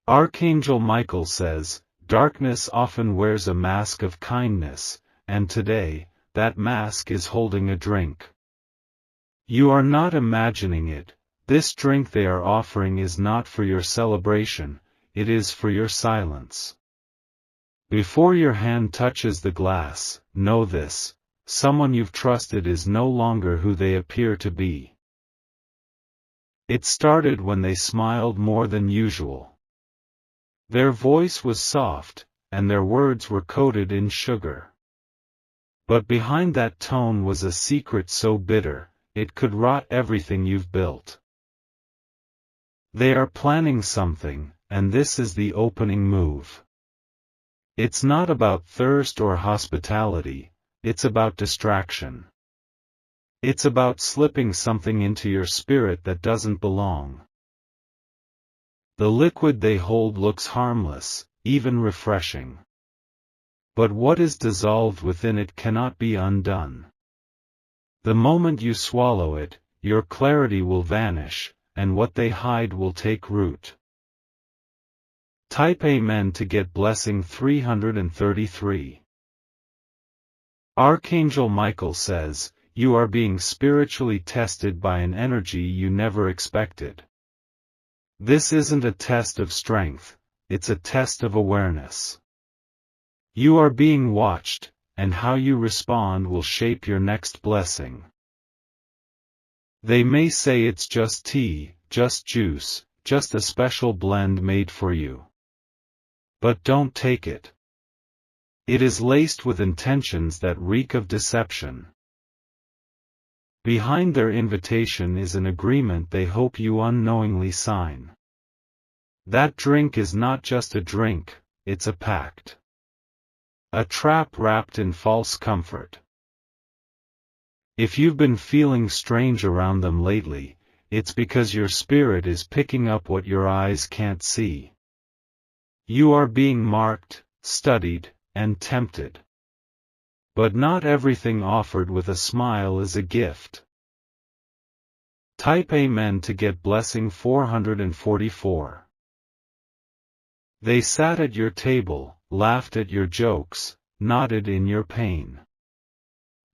Archangel Michael says, darkness often wears a mask of kindness, and today, that mask is holding a drink. You are not imagining it. This drink they are offering is not for your celebration, it is for your silence. Before your hand touches the glass, know this: someone you've trusted is no longer who they appear to be. It started when they smiled more than usual. Their voice was soft, and their words were coated in sugar. But behind that tone was a secret so bitter, it could rot everything you've built. They are planning something, and this is the opening move. It's not about thirst or hospitality, it's about distraction. It's about slipping something into your spirit that doesn't belong. The liquid they hold looks harmless, even refreshing. But what is dissolved within it cannot be undone. The moment you swallow it, your clarity will vanish, and what they hide will take root. Type Amen to get blessing 333. Archangel Michael says, you are being spiritually tested by an energy you never expected. This isn't a test of strength, it's a test of awareness. You are being watched, and how you respond will shape your next blessing. They may say it's just tea, just juice, just a special blend made for you. But don't take it. It is laced with intentions that reek of deception. Behind their invitation is an agreement they hope you unknowingly sign. That drink is not just a drink, it's a pact. A trap wrapped in false comfort. If you've been feeling strange around them lately, it's because your spirit is picking up what your eyes can't see. You are being marked, studied, and tempted. But not everything offered with a smile is a gift. Type Amen to get blessing 444. They sat at your table, laughed at your jokes, nodded in your pain.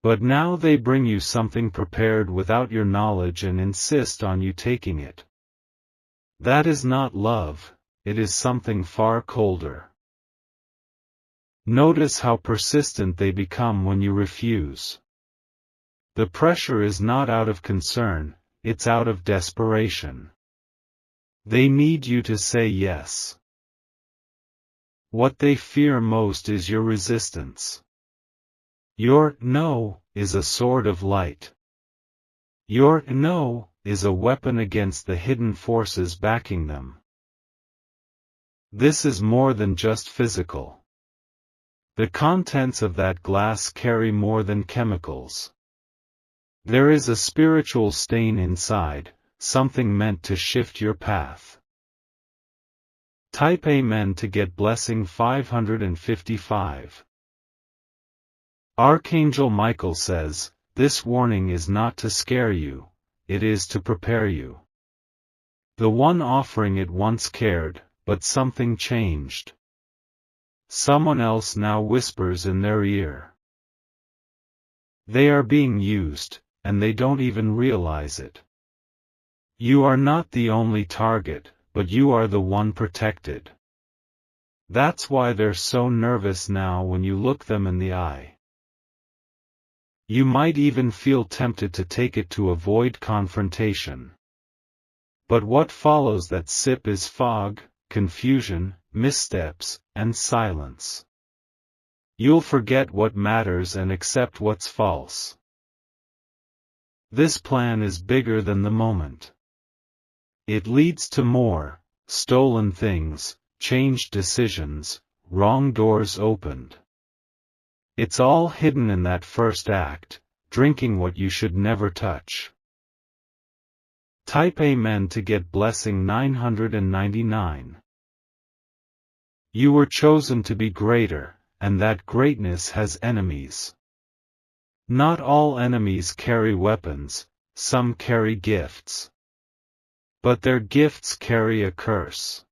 But now they bring you something prepared without your knowledge and insist on you taking it. That is not love, it is something far colder. Notice how persistent they become when you refuse. The pressure is not out of concern, it's out of desperation. They need you to say yes. What they fear most is your resistance. Your no is a sword of light. Your no is a weapon against the hidden forces backing them. This is more than just physical. The contents of that glass carry more than chemicals. There is a spiritual stain inside, something meant to shift your path. Type Amen to get blessing 555. Archangel Michael says, this warning is not to scare you, it is to prepare you. The one offering it once cared, but something changed. Someone else now whispers in their ear. They are being used, and they don't even realize it. You are not the only target, but you are the one protected. That's why they're so nervous now when you look them in the eye. You might even feel tempted to take it to avoid confrontation. But what follows that sip is fog, confusion, missteps, and silence. You'll forget what matters and accept what's false. This plan is bigger than the moment. It leads to more: stolen things, changed decisions, wrong doors opened. It's all hidden in that first act, drinking what you should never touch. Type Amen to get blessing 999. You were chosen to be greater, and that greatness has enemies. Not all enemies carry weapons, some carry gifts. But their gifts carry a curse.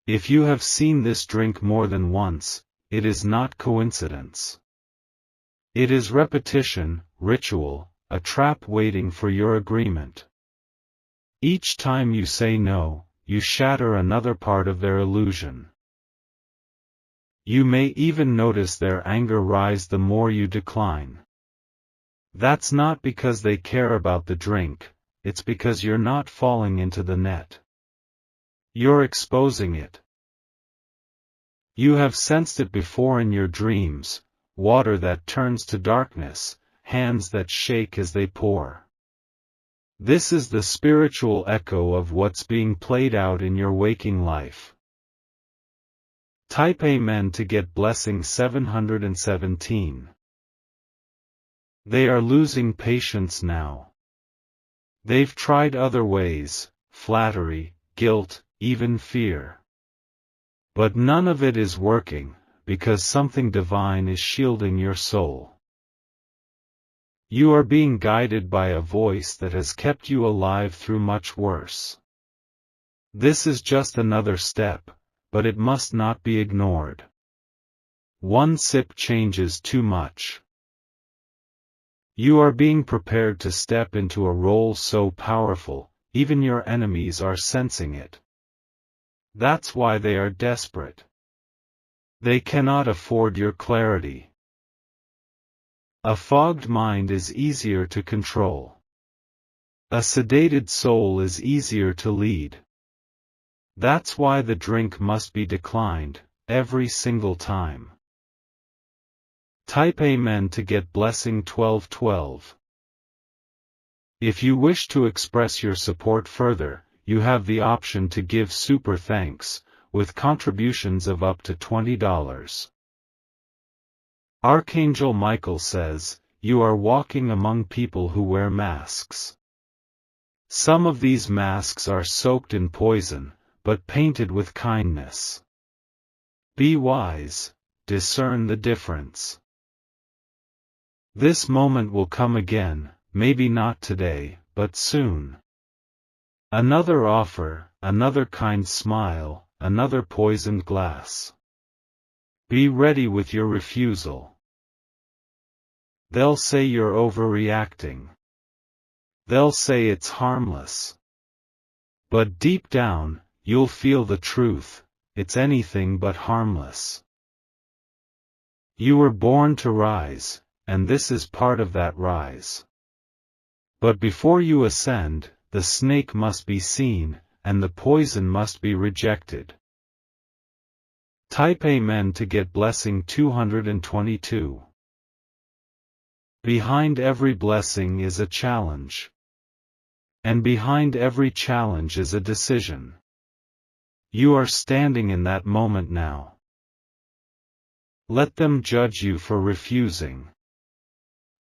If you have seen this drink more than once, it is not coincidence. It is repetition, ritual, a trap waiting for your agreement. Each time you say no, you shatter another part of their illusion. You may even notice their anger rise the more you decline. That's not because they care about the drink, it's because you're not falling into the net. You're exposing it. You have sensed it before in your dreams, water that turns to darkness, hands that shake as they pour. This is the spiritual echo of what's being played out in your waking life. Type Amen to get blessing 717. They are losing patience now. They've tried other ways, flattery, guilt, even fear. But none of it is working, because something divine is shielding your soul. You are being guided by a voice that has kept you alive through much worse. This is just another step, but it must not be ignored. One sip changes too much. You are being prepared to step into a role so powerful, even your enemies are sensing it. That's why they are desperate. They cannot afford your clarity. A fogged mind is easier to control. A sedated soul is easier to lead. That's why the drink must be declined, every single time. Type Amen to get blessing 1212. If you wish to express your support further, you have the option to give super thanks, with contributions of up to $20. Archangel Michael says, you are walking among people who wear masks. Some of these masks are soaked in poison, but painted with kindness. Be wise, discern the difference. This moment will come again, maybe not today, but soon. Another offer, another kind smile, another poisoned glass. Be ready with your refusal. They'll say you're overreacting. They'll say it's harmless. But deep down, you'll feel the truth, it's anything but harmless. You were born to rise, and this is part of that rise. But before you ascend, the snake must be seen, and the poison must be rejected. Type Amen to get blessing 222. Behind every blessing is a challenge. And behind every challenge is a decision. You are standing in that moment now. Let them judge you for refusing.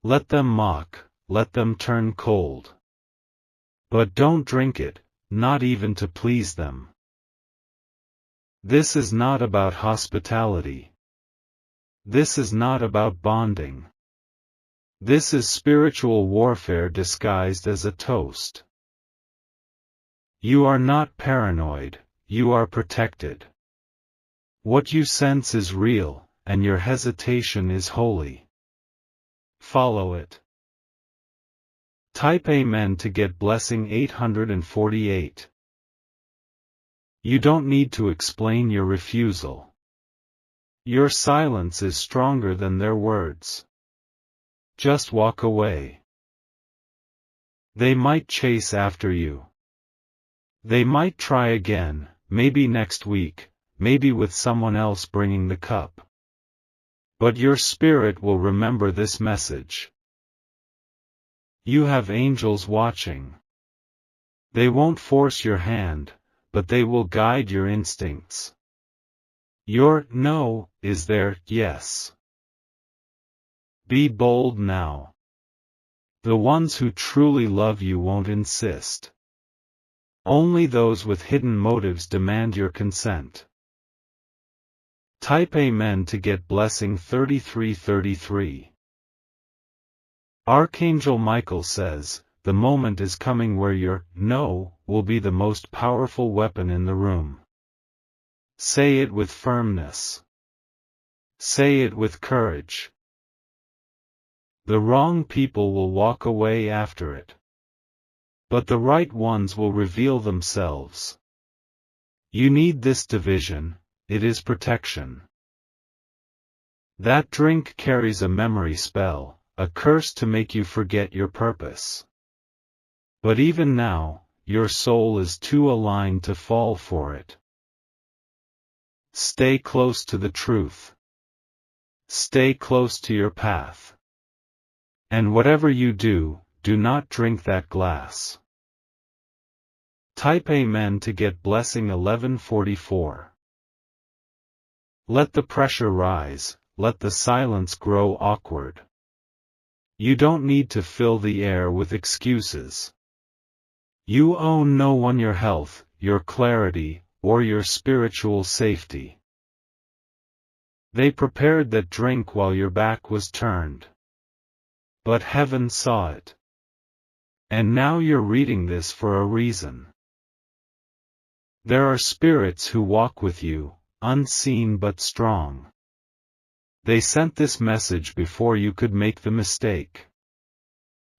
Let them mock, let them turn cold. But don't drink it, not even to please them. This is not about hospitality. This is not about bonding. This is spiritual warfare disguised as a toast. You are not paranoid, you are protected. What you sense is real, and your hesitation is holy. Follow it. Type Amen to get blessing 848. You don't need to explain your refusal. Your silence is stronger than their words. Just walk away. They might chase after you. They might try again, maybe next week, maybe with someone else bringing the cup. But your spirit will remember this message. You have angels watching. They won't force your hand, but they will guide your instincts. Your no is their yes. Be bold now. The ones who truly love you won't insist. Only those with hidden motives demand your consent. Type Amen to get blessing 3333. Archangel Michael says, the moment is coming where your no will be the most powerful weapon in the room. Say it with firmness. Say it with courage. The wrong people will walk away after it. But the right ones will reveal themselves. You need this division, it is protection. That drink carries a memory spell, a curse to make you forget your purpose. But even now, your soul is too aligned to fall for it. Stay close to the truth. Stay close to your path. And whatever you do, do not drink that glass. Type Amen to get blessing 1144. Let the pressure rise, let the silence grow awkward. You don't need to fill the air with excuses. You owe no one your health, your clarity, or your spiritual safety. They prepared that drink while your back was turned. But heaven saw it. And now you're reading this for a reason. There are spirits who walk with you, unseen but strong. They sent this message before you could make the mistake.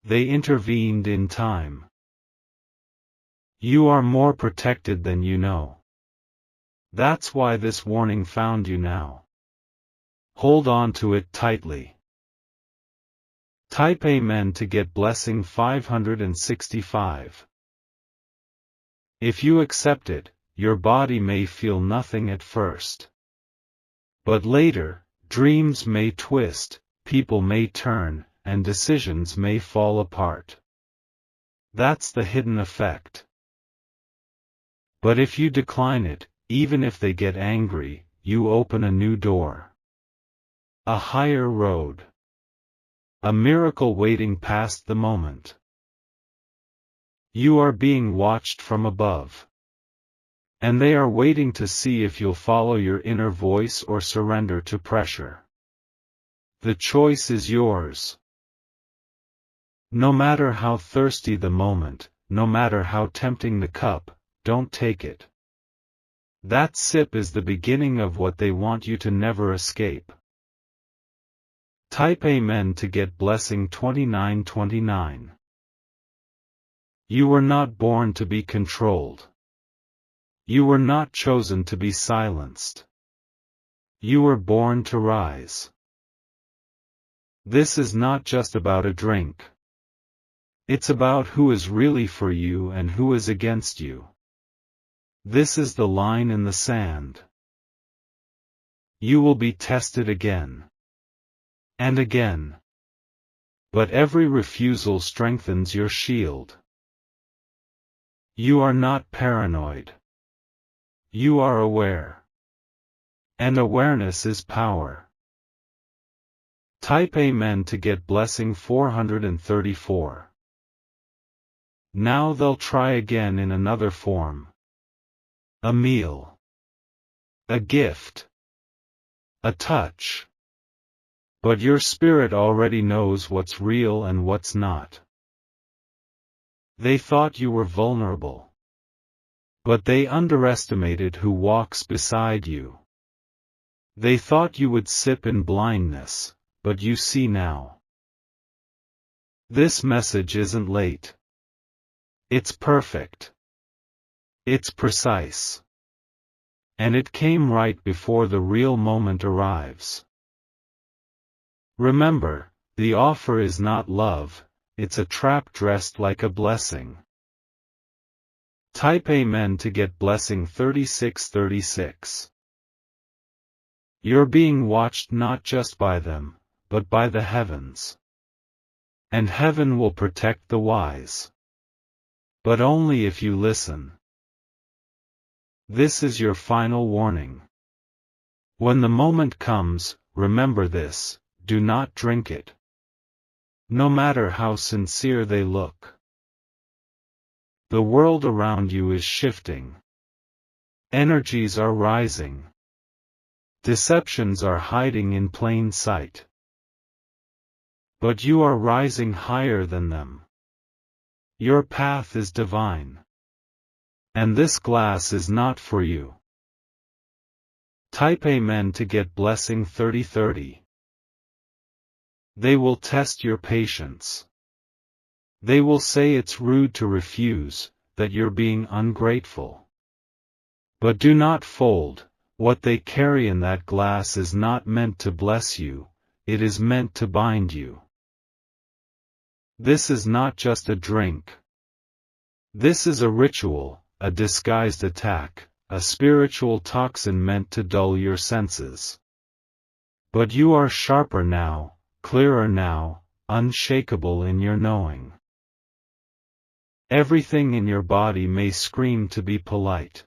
They intervened in time. You are more protected than you know. That's why this warning found you now. Hold on to it tightly. Type Amen to get blessing 565. If you accept it, your body may feel nothing at first. But later, dreams may twist, people may turn, and decisions may fall apart. That's the hidden effect. But if you decline it, even if they get angry, you open a new door. A higher road. A miracle waiting past the moment. You are being watched from above. And they are waiting to see if you'll follow your inner voice or surrender to pressure. The choice is yours. No matter how thirsty the moment, no matter how tempting the cup, don't take it. That sip is the beginning of what they want you to never escape. Type Amen to get blessing 2929. You were not born to be controlled. You were not chosen to be silenced. You were born to rise. This is not just about a drink. It's about who is really for you and who is against you. This is the line in the sand. You will be tested again. And again. But every refusal strengthens your shield. You are not paranoid. You are aware. And awareness is power. Type Amen to get blessing 434. Now they'll try again in another form. A meal. A gift. A touch. But your spirit already knows what's real and what's not. They thought you were vulnerable. But they underestimated who walks beside you. They thought you would sip in blindness, but you see now. This message isn't late. It's perfect. It's precise. And it came right before the real moment arrives. Remember, the offer is not love, it's a trap dressed like a blessing. Type Amen to get blessing 3636. You're being watched not just by them, but by the heavens. And heaven will protect the wise. But only if you listen. This is your final warning. When the moment comes, remember this, do not drink it. No matter how sincere they look. The world around you is shifting. Energies are rising. Deceptions are hiding in plain sight. But you are rising higher than them. Your path is divine. And this glass is not for you. Type Amen to get blessing 3030. They will test your patience. They will say it's rude to refuse, that you're being ungrateful. But do not fold. What they carry in that glass is not meant to bless you, it is meant to bind you. This is not just a drink. This is a ritual, a disguised attack, a spiritual toxin meant to dull your senses. But you are sharper now, clearer now, unshakable in your knowing. Everything in your body may scream to be polite.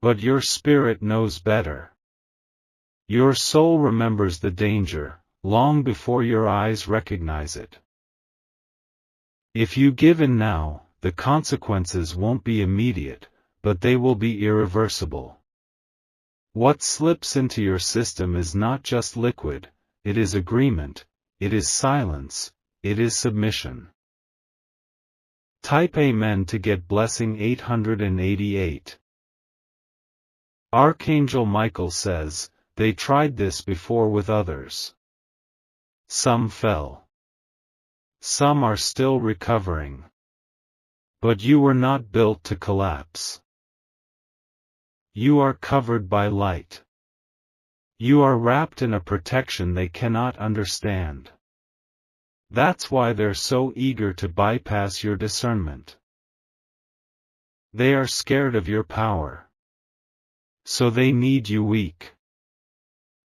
But your spirit knows better. Your soul remembers the danger, long before your eyes recognize it. If you give in now, the consequences won't be immediate, but they will be irreversible. What slips into your system is not just liquid, it is agreement, it is silence, it is submission. Type Amen to get blessing 888. Archangel Michael says, they tried this before with others. Some fell. Some are still recovering. But you were not built to collapse. You are covered by light. You are wrapped in a protection they cannot understand. That's why they're so eager to bypass your discernment. They are scared of your power. So they need you weak.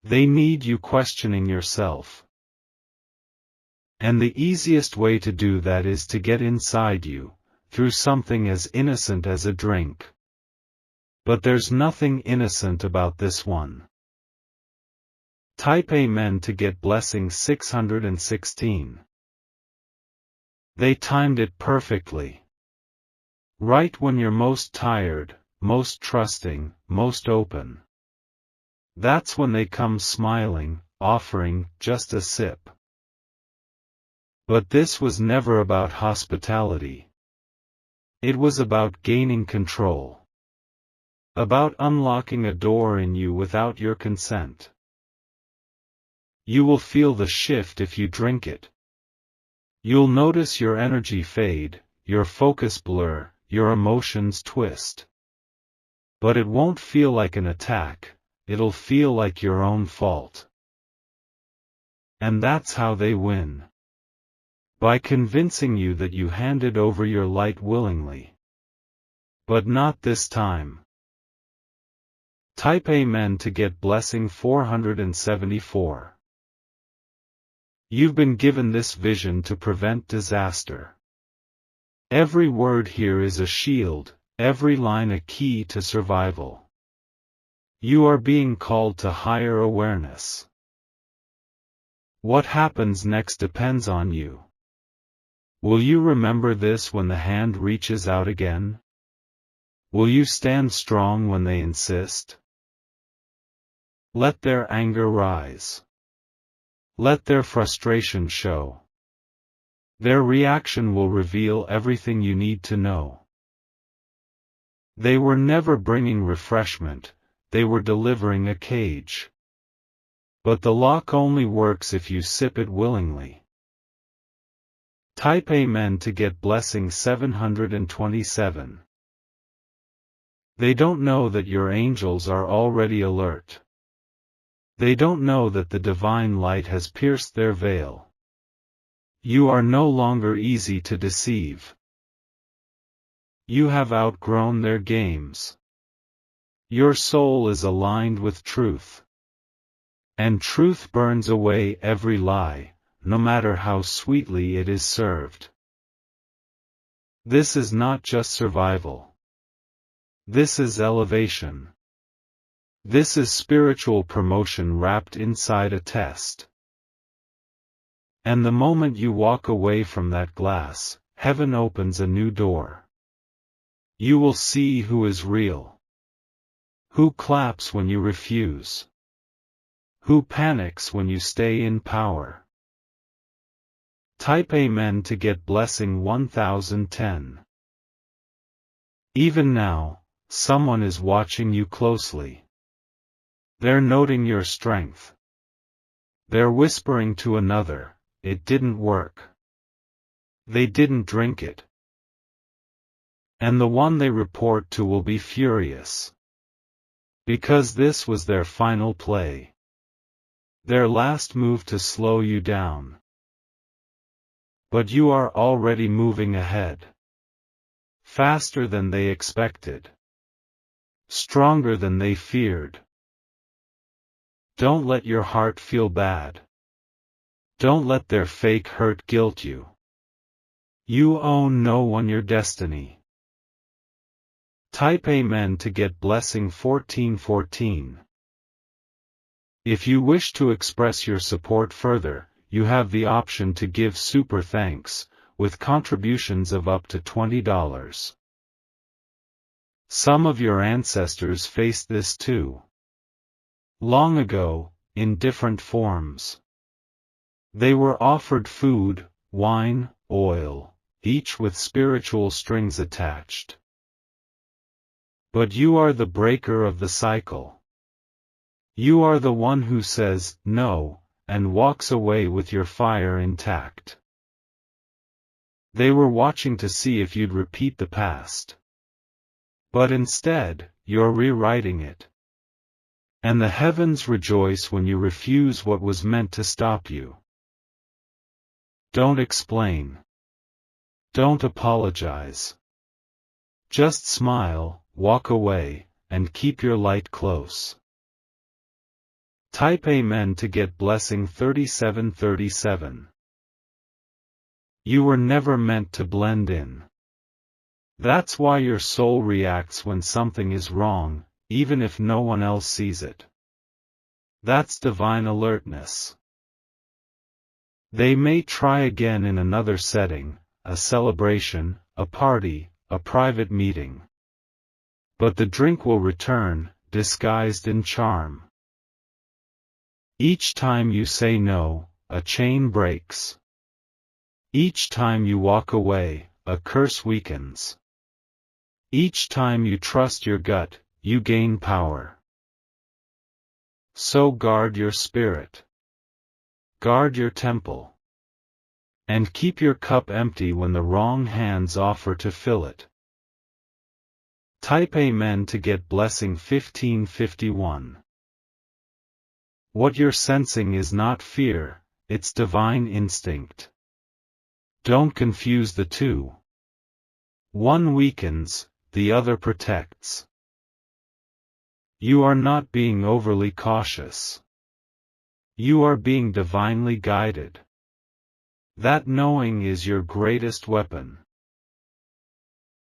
They need you questioning yourself. And the easiest way to do that is to get inside you, through something as innocent as a drink. But there's nothing innocent about this one. Type Amen to get blessing 616. They timed it perfectly. Right when you're most tired, most trusting, most open. That's when they come smiling, offering just a sip. But this was never about hospitality. It was about gaining control. About unlocking a door in you without your consent. You will feel the shift if you drink it. You'll notice your energy fade, your focus blur, your emotions twist. But it won't feel like an attack, it'll feel like your own fault. And that's how they win. By convincing you that you handed over your light willingly. But not this time. Type Amen to get blessing 474. You've been given this vision to prevent disaster. Every word here is a shield, every line a key to survival. You are being called to higher awareness. What happens next depends on you. Will you remember this when the hand reaches out again? Will you stand strong when they insist? Let their anger rise. Let their frustration show. Their reaction will reveal everything you need to know. They were never bringing refreshment, they were delivering a cage. But the lock only works if you sip it willingly. Type Amen to get blessing 727. They don't know that your angels are already alert. They don't know that the divine light has pierced their veil. You are no longer easy to deceive. You have outgrown their games. Your soul is aligned with truth. And truth burns away every lie, no matter how sweetly it is served. This is not just survival. This is elevation. This is spiritual promotion wrapped inside a test. And the moment you walk away from that glass, heaven opens a new door. You will see who is real. Who claps when you refuse. Who panics when you stay in power. Type Amen to get blessing 1010. Even now, someone is watching you closely. They're noting your strength. They're whispering to another, it didn't work. They didn't drink it. And the one they report to will be furious. Because this was their final play. Their last move to slow you down. But you are already moving ahead. Faster than they expected. Stronger than they feared. Don't let your heart feel bad. Don't let their fake hurt guilt you. You own no one your destiny. Type Amen to get blessing 1414. If you wish to express your support further, you have the option to give super thanks, with contributions of up to $20. Some of your ancestors faced this too. Long ago, in different forms. They were offered food, wine, oil, each with spiritual strings attached. But you are the breaker of the cycle. You are the one who says, no, and walks away with your fire intact. They were watching to see if you'd repeat the past. But instead, you're rewriting it. And the heavens rejoice when you refuse what was meant to stop you. Don't explain. Don't apologize. Just smile, walk away, and keep your light close. Type Amen to get blessing 3737. You were never meant to blend in. That's why your soul reacts when something is wrong, even if no one else sees it. That's divine alertness. They may try again in another setting, a celebration, a party, a private meeting. But the drink will return, disguised in charm. Each time you say no, a chain breaks. Each time you walk away, a curse weakens. Each time you trust your gut, you gain power. So guard your spirit. Guard your temple. And keep your cup empty when the wrong hands offer to fill it. Type Amen to get blessing 1551. What you're sensing is not fear, it's divine instinct. Don't confuse the two. One weakens, the other protects. You are not being overly cautious. You are being divinely guided. That knowing is your greatest weapon.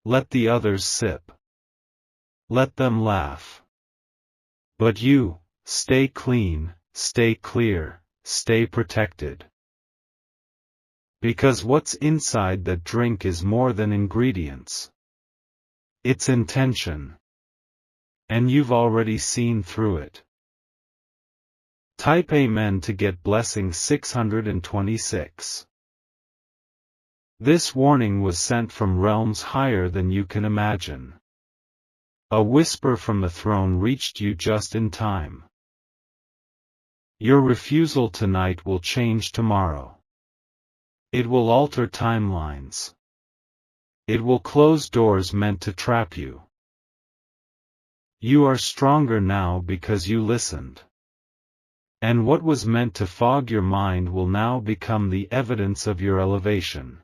Let the others sip. Let them laugh. But you, stay clean, stay clear, stay protected. Because what's inside that drink is more than ingredients. It's intention. And you've already seen through it. Type Amen to get blessing 626. This warning was sent from realms higher than you can imagine. A whisper from the throne reached you just in time. Your refusal tonight will change tomorrow. It will alter timelines. It will close doors meant to trap you. You are stronger now because you listened. And what was meant to fog your mind will now become the evidence of your elevation.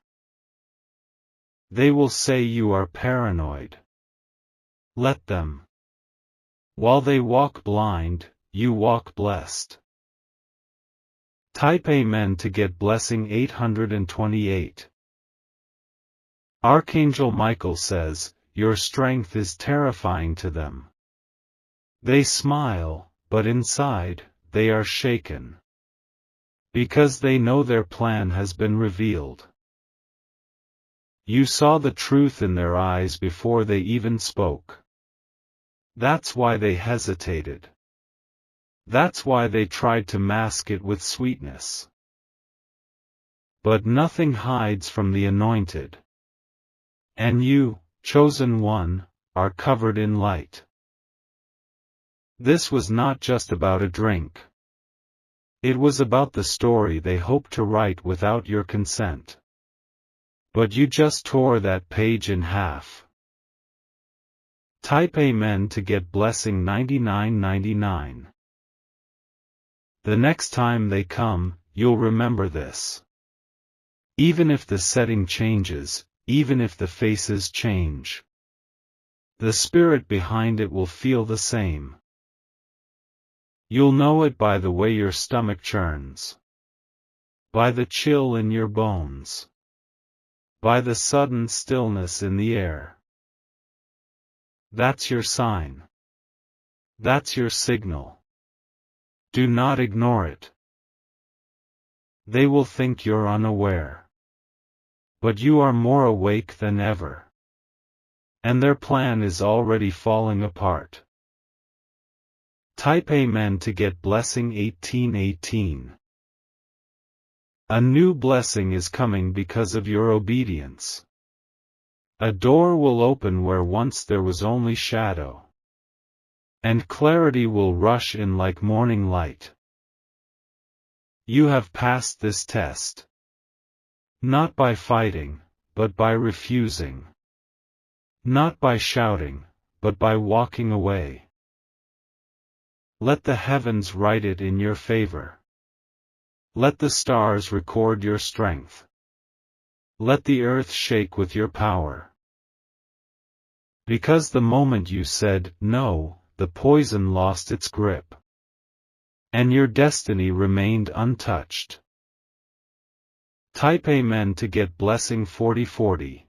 They will say you are paranoid. Let them. While they walk blind, you walk blessed. Type Amen to get blessing 828. Archangel Michael says, your strength is terrifying to them. They smile, but inside, they are shaken. Because they know their plan has been revealed. You saw the truth in their eyes before they even spoke. That's why they hesitated. That's why they tried to mask it with sweetness. But nothing hides from the anointed. And you, chosen one, are covered in light. This was not just about a drink. It was about the story they hoped to write without your consent. But you just tore that page in half. Type Amen to get blessing 99.99. The next time they come, you'll remember this. Even if the setting changes, even if the faces change, the spirit behind it will feel the same. You'll know it by the way your stomach churns, by the chill in your bones, by the sudden stillness in the air. That's your sign. That's your signal. Do not ignore it. They will think you're unaware. But you are more awake than ever. And their plan is already falling apart. Type Amen to get blessing 1818. A new blessing is coming because of your obedience. A door will open where once there was only shadow. And clarity will rush in like morning light. You have passed this test. Not by fighting, but by refusing. Not by shouting, but by walking away. Let the heavens write it in your favor. Let the stars record your strength. Let the earth shake with your power. Because the moment you said no, the poison lost its grip. And your destiny remained untouched. Type Amen to get blessing 4040.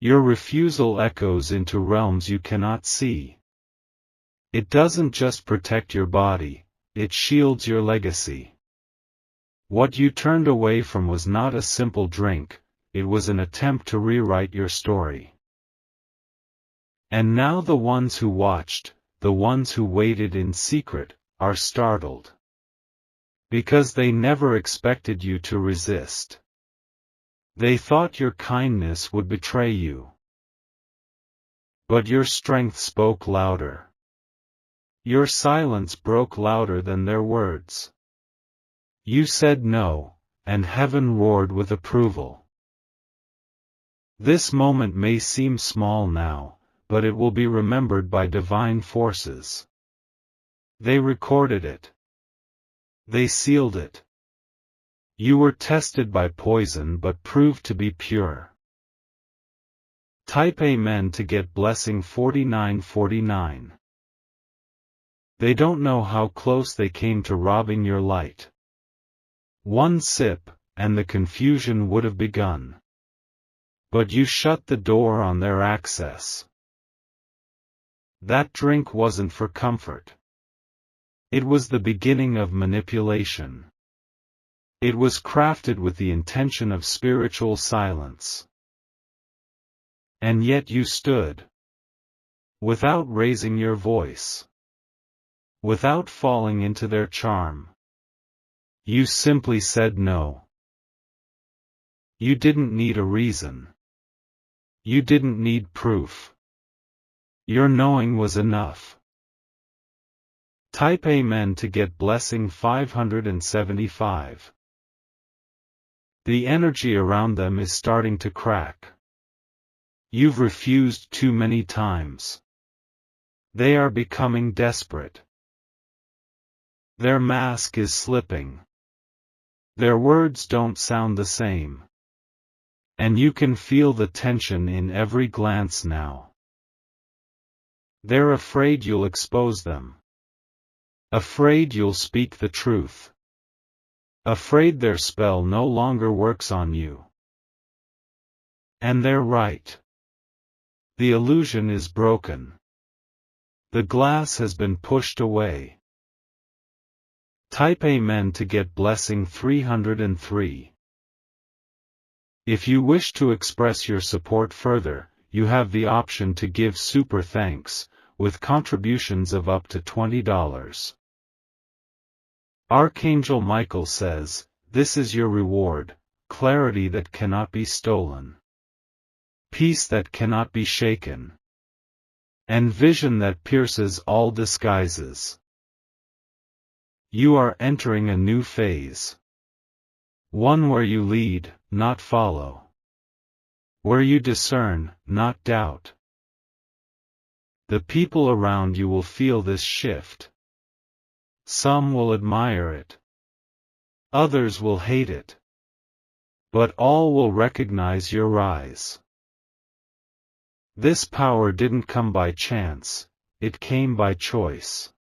Your refusal echoes into realms you cannot see. It doesn't just protect your body, it shields your legacy. What you turned away from was not a simple drink, it was an attempt to rewrite your story. And now the ones who watched, the ones who waited in secret, are startled. Because they never expected you to resist. They thought your kindness would betray you. But your strength spoke louder. Your silence broke louder than their words. You said no, and heaven roared with approval. This moment may seem small now, but it will be remembered by divine forces. They recorded it. They sealed it. You were tested by poison but proved to be pure. Type Amen to get blessing 4949. They don't know how close they came to robbing your light. One sip, and the confusion would have begun. But you shut the door on their access. That drink wasn't for comfort. It was the beginning of manipulation. It was crafted with the intention of spiritual silence. And yet you stood. Without raising your voice. Without falling into their charm. You simply said no. You didn't need a reason. You didn't need proof. Your knowing was enough. Type Amen to get blessing 575. The energy around them is starting to crack. You've refused too many times. They are becoming desperate. Their mask is slipping. Their words don't sound the same. And you can feel the tension in every glance now. They're afraid you'll expose them. Afraid you'll speak the truth. Afraid their spell no longer works on you. And they're right. The illusion is broken. The glass has been pushed away. Type Amen to get blessing 303. If you wish to express your support further, you have the option to give super thanks, with contributions of up to $20. Archangel Michael says, "This is your reward, clarity that cannot be stolen. Peace that cannot be shaken. and vision that pierces all disguises. You are entering a new phase. One where you lead, not follow. Where you discern, not doubt. The people around you will feel this shift. Some will admire it. Others will hate it. But all will recognize your rise. This power didn't come by chance, it came by choice.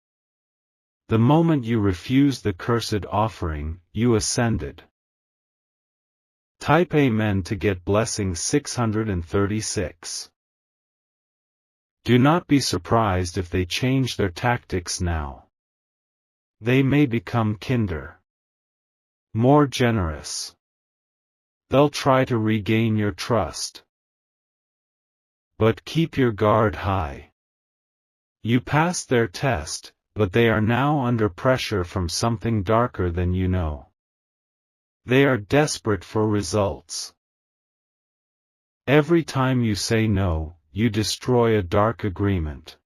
The moment you refused the cursed offering, you ascended. Type Amen to get blessing 636. Do not be surprised if they change their tactics now. They may become kinder. More generous. They'll try to regain your trust. But keep your guard high. You passed their test, but they are now under pressure from something darker than you know. They are desperate for results. Every time you say no, you destroy a dark agreement.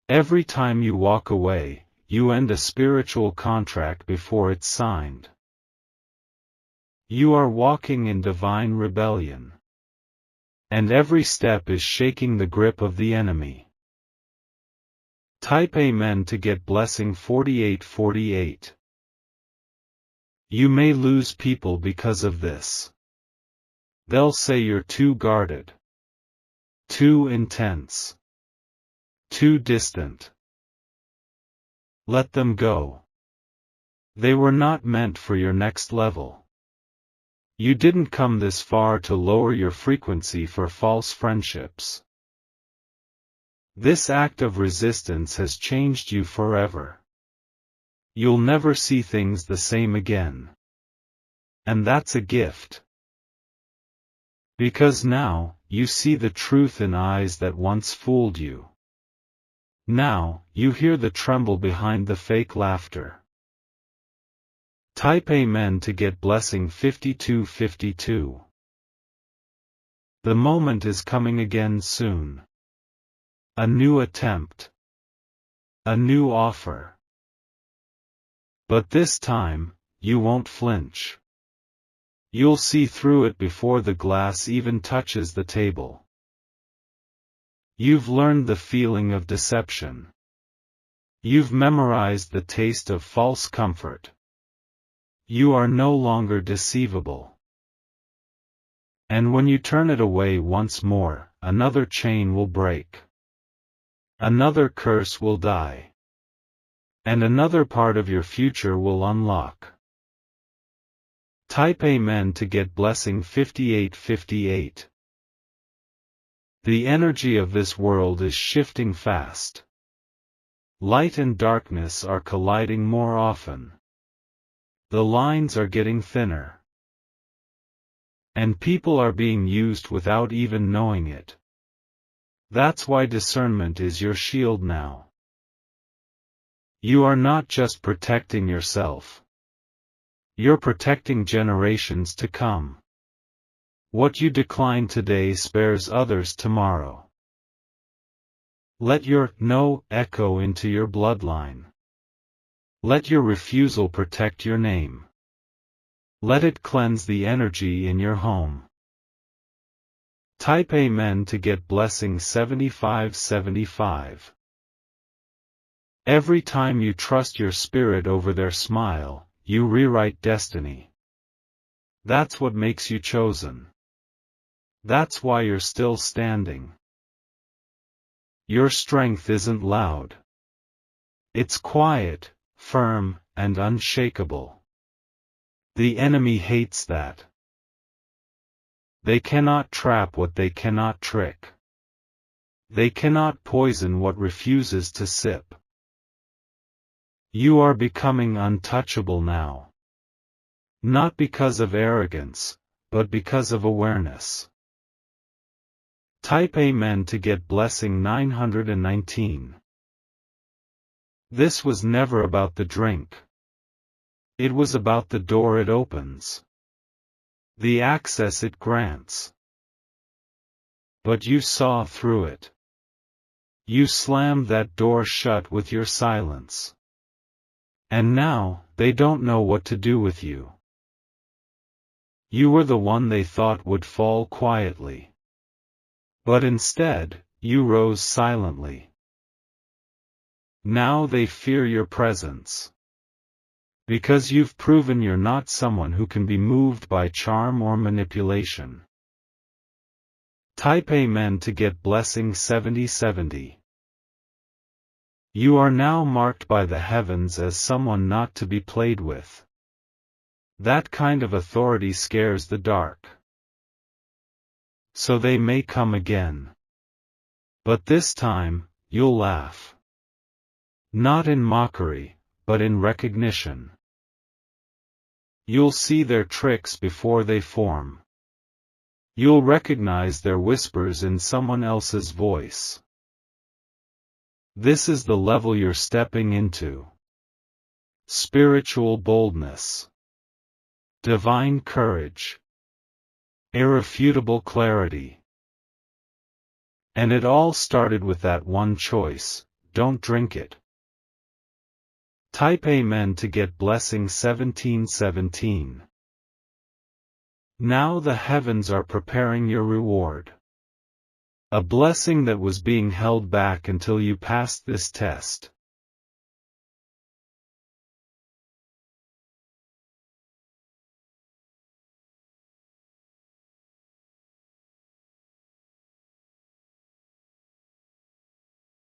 Every time you walk away, you end a spiritual contract before it's signed. You are walking in divine rebellion. And every step is shaking the grip of the enemy. Type Amen to get blessing 4848. You may lose people because of this. They'll say you're too guarded. Too intense. Too distant. Let them go. They were not meant for your next level. You didn't come this far to lower your frequency for false friendships. This act of resistance has changed you forever. You'll never see things the same again. And that's a gift. Because now, you see the truth in eyes that once fooled you. Now, you hear the tremble behind the fake laughter. Type Amen to get blessing 5252. The moment is coming again soon. A new attempt. A new offer. But this time, you won't flinch. You'll see through it before the glass even touches the table. You've learned the feeling of deception. You've memorized the taste of false comfort. You are no longer deceivable. And when you turn it away once more, another chain will break. Another curse will die. And another part of your future will unlock. Type Amen to get blessing 5858. The energy of this world is shifting fast. Light and darkness are colliding more often. The lines are getting thinner. And people are being used without even knowing it. That's why discernment is your shield now. You are not just protecting yourself. You're protecting generations to come. What you decline today spares others tomorrow. Let your no echo into your bloodline. Let your refusal protect your name. Let it cleanse the energy in your home. Type Amen to get blessing 7575. Every time you trust your spirit over their smile, you rewrite destiny. That's what makes you chosen. That's why you're still standing. Your strength isn't loud. It's quiet, firm, and unshakable. The enemy hates that. They cannot trap what they cannot trick. They cannot poison what refuses to sip. You are becoming untouchable now. Not because of arrogance, but because of awareness. Type Amen to get blessing 919. This was never about the drink. It was about the door it opens. The access it grants. But you saw through it. You slammed that door shut with your silence. And now, they don't know what to do with you. You were the one they thought would fall quietly. But instead, you rose silently. Now they fear your presence. Because you've proven you're not someone who can be moved by charm or manipulation. Type Amen to get blessing 7070. You are now marked by the heavens as someone not to be played with. That kind of authority scares the dark. So they may come again. But this time, you'll laugh. Not in mockery, but in recognition. You'll see their tricks before they form. You'll recognize their whispers in someone else's voice. This is the level you're stepping into. Spiritual boldness. Divine courage. Irrefutable clarity. And it all started with that one choice: don't drink it. Type Amen to get blessing 1717. Now the heavens are preparing your reward. A blessing that was being held back until you passed this test.